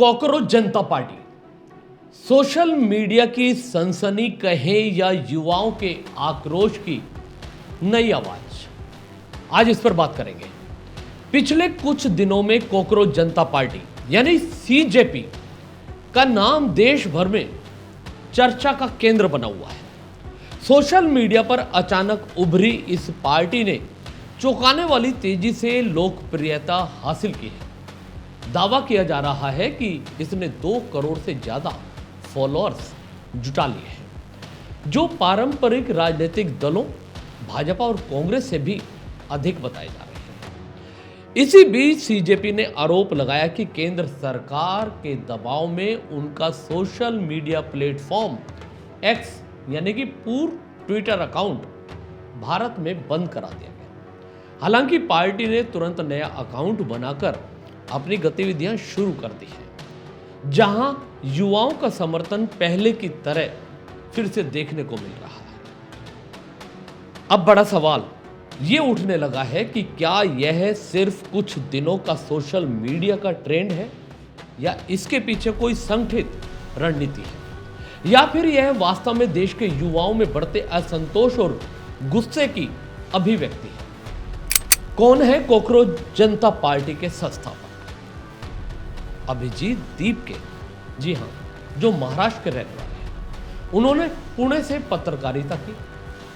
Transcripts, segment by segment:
Cockroach जनता party social media की सनसनी कहें या युवाओं के आक्रोश की नई आवाज। आज इस पर बात करेंगे। पिछले कुछ दिनों में कॉकरोच जनता पार्टी यानी सीजेपी का नाम देश भर में चर्चा का केंद्र बना हुआ है। सोशल मीडिया पर अचानक उभरी इस पार्टी ने चौंकाने वाली तेजी से लोकप्रियता हासिल की है। दावा किया जा रहा है कि इसने 2 करोड़ से ज्यादा फॉलोअर्स जुटा लिए हैं, जो पारंपरिक राजनीतिक दलों भाजपा और कांग्रेस से भी अधिक बताए जा रहे हैं। इसी बीच सीजेपी ने आरोप लगाया कि केंद्र सरकार के दबाव में उनका सोशल मीडिया प्लेटफॉर्म एक्स यानी कि पूर्व ट्विटर अकाउंट भारत में बंद करा दिया गया। हालांकि पार्टी ने तुरंत नया अकाउंट बनाकर अपनी गतिविधियां शुरू कर दी है, जहां युवाओं का समर्थन पहले की तरह फिर से देखने को मिल रहा है। अब बड़ा सवाल यह उठने लगा है कि क्या यह सिर्फ कुछ दिनों का सोशल मीडिया का ट्रेंड है या इसके पीछे कोई संगठित रणनीति है, या फिर यह वास्तव में देश के युवाओं में बढ़ते असंतोष और गुस्से की अभिव्यक्ति है। कौन है कॉकरोच जनता पार्टी के संस्थापक? अभिजीत दीप के, जी हां, जो महाराष्ट्र के रहने वाले हैं। उन्होंने पुणे से पत्रकारिता की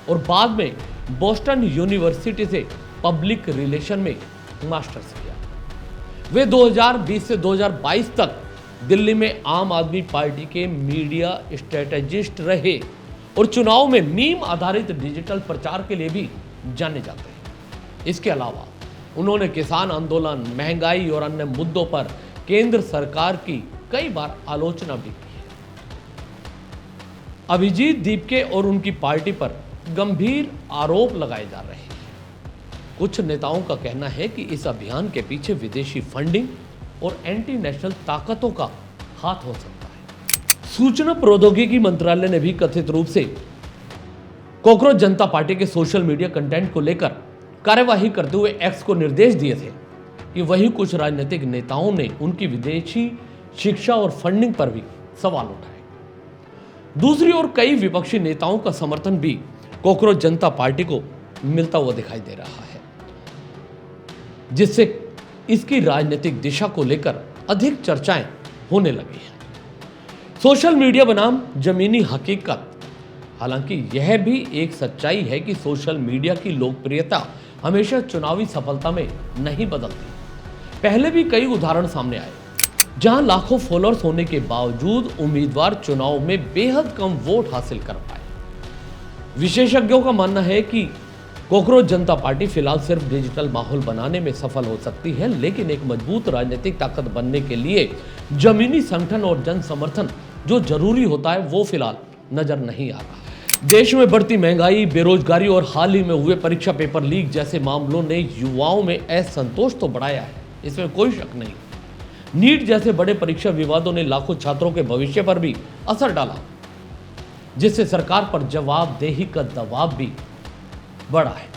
और बाद में बोस्टन यूनिवर्सिटी से पब्लिक रिलेशन में मास्टर्स किया। वे 2020 से 2022 तक दिल्ली में आम आदमी पार्टी के मीडिया स्ट्रेटेजिस्ट रहे और चुनाव में मीम आधारित डिजिटल प्रचार के लिए भी जाने जाते हैं। इसके अलावा उन्होंने किसान आंदोलन, महंगाई और अन्य मुद्दों पर केंद्र सरकार की कई बार आलोचना भी की है। अभिजीत दीपके और उनकी पार्टी पर गंभीर आरोप लगाए जा रहे हैं। कुछ नेताओं का कहना है कि इस अभियान के पीछे विदेशी फंडिंग और एंटी नेशनल ताकतों का हाथ हो सकता है। सूचना प्रौद्योगिकी मंत्रालय ने भी कथित रूप से कॉकरोच जनता पार्टी के सोशल मीडिया कंटेंट को लेकर कार्यवाही करते हुए एक्स को निर्देश दिए थे कि वही कुछ राजनीतिक नेताओं ने उनकी विदेशी शिक्षा और फंडिंग पर भी सवाल उठाए। दूसरी ओर कई विपक्षी नेताओं का समर्थन भी कॉकरोच जनता पार्टी को मिलता हुआ दिखाई दे रहा है, जिससे इसकी राजनीतिक दिशा को लेकर अधिक चर्चाएं होने लगी हैं। सोशल मीडिया बनाम जमीनी हकीकत। हालांकि यह भी एक सच्चाई है कि सोशल मीडिया की लोकप्रियता हमेशा चुनावी सफलता में नहीं बदलती। पहले भी कई उदाहरण सामने आए जहां लाखों फॉलोअर्स होने के बावजूद उम्मीदवार चुनाव में बेहद कम वोट हासिल कर पाए। विशेषज्ञों का मानना है कि कॉकरोच जनता पार्टी फिलहाल सिर्फ डिजिटल माहौल बनाने में सफल हो सकती है, लेकिन एक मजबूत राजनीतिक ताकत बनने के लिए जमीनी संगठन और जन समर्थन जो जरूरी होता है वो फिलहाल नजर नहीं आ रहा। देश में बढ़ती महंगाई, बेरोजगारी और हाल ही में हुए परीक्षा पेपर लीक जैसे मामलों ने युवाओं में असंतोष तो बढ़ाया है, इसमें कोई शक नहीं। नीट जैसे बड़े परीक्षा विवादों ने लाखों छात्रों के भविष्य पर भी असर डाला, जिससे सरकार पर जवाबदेही का दबाव भी बढ़ा है।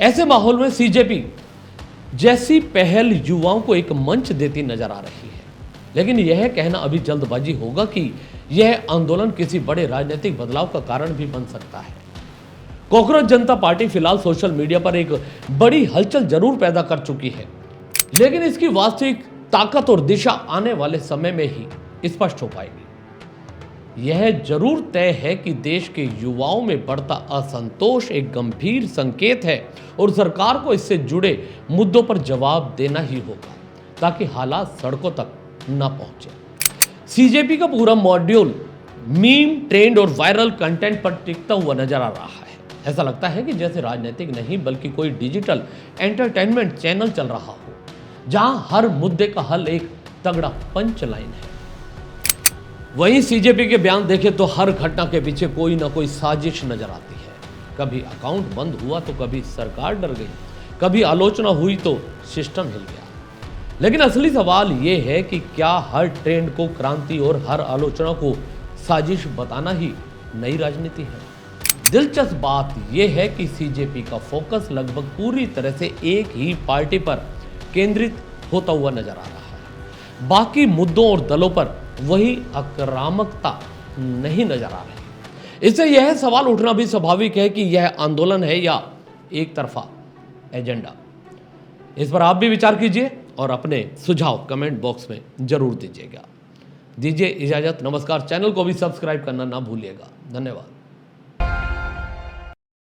ऐसे माहौल में सीजेपी जैसी पहल युवाओं को एक मंच देती नजर आ रही है, लेकिन यह कहना अभी जल्दबाजी होगा कि यह आंदोलन किसी बड़े राजनीतिक बदलाव का कारण भी बन सकता है। कॉकरोच जनता पार्टी फिलहाल सोशल मीडिया पर एक बड़ी हलचल जरूर पैदा कर चुकी है, लेकिन इसकी वास्तविक ताकत और दिशा आने वाले समय में ही स्पष्ट हो पाएगी। यह जरूर तय है कि देश के युवाओं में बढ़ता असंतोष एक गंभीर संकेत है और सरकार को इससे जुड़े मुद्दों पर जवाब देना ही होगा ताकि हालात सड़कों तक न पहुंचे। सीजेपी का पूरा मॉड्यूल मीम, ट्रेंड और वायरल कंटेंट पर टिकता हुआ नजर आ रहा है। ऐसा लगता है कि जैसे राजनीतिक नहीं बल्कि कोई डिजिटल एंटरटेनमेंट चैनल चल रहा हो, जहां हर मुद्दे का हल एक तगड़ा पंच लाइन है। वहीं सीजेपी के बयान देखें तो हर घटना के पीछे कोई ना कोई साजिश नजर आती है। कभी अकाउंट बंद हुआ तो कभी सरकार डर गई, कभी आलोचना हुई तो सिस्टम हिल गया। लेकिन असली सवाल यह है कि क्या हर ट्रेंड को क्रांति और हर आलोचना को साजिश बताना ही नई राजनीति है? दिलचस्प बात यह है कि सीजेपी का फोकस लगभग पूरी तरह से एक ही पार्टी पर केंद्रित होता हुआ नजर आ रहा है। बाकी मुद्दों और दलों पर वही आक्रामकता नहीं नजर आ रही। इससे यह सवाल उठना भी स्वाभाविक है कि यह आंदोलन है या एक तरफा एजेंडा। इस पर आप भी विचार कीजिए और अपने सुझाव कमेंट बॉक्स में जरूर दीजिएगा। दीजिए इजाजत, नमस्कार। चैनल को भी सब्सक्राइब करना ना भूलिएगा। धन्यवाद।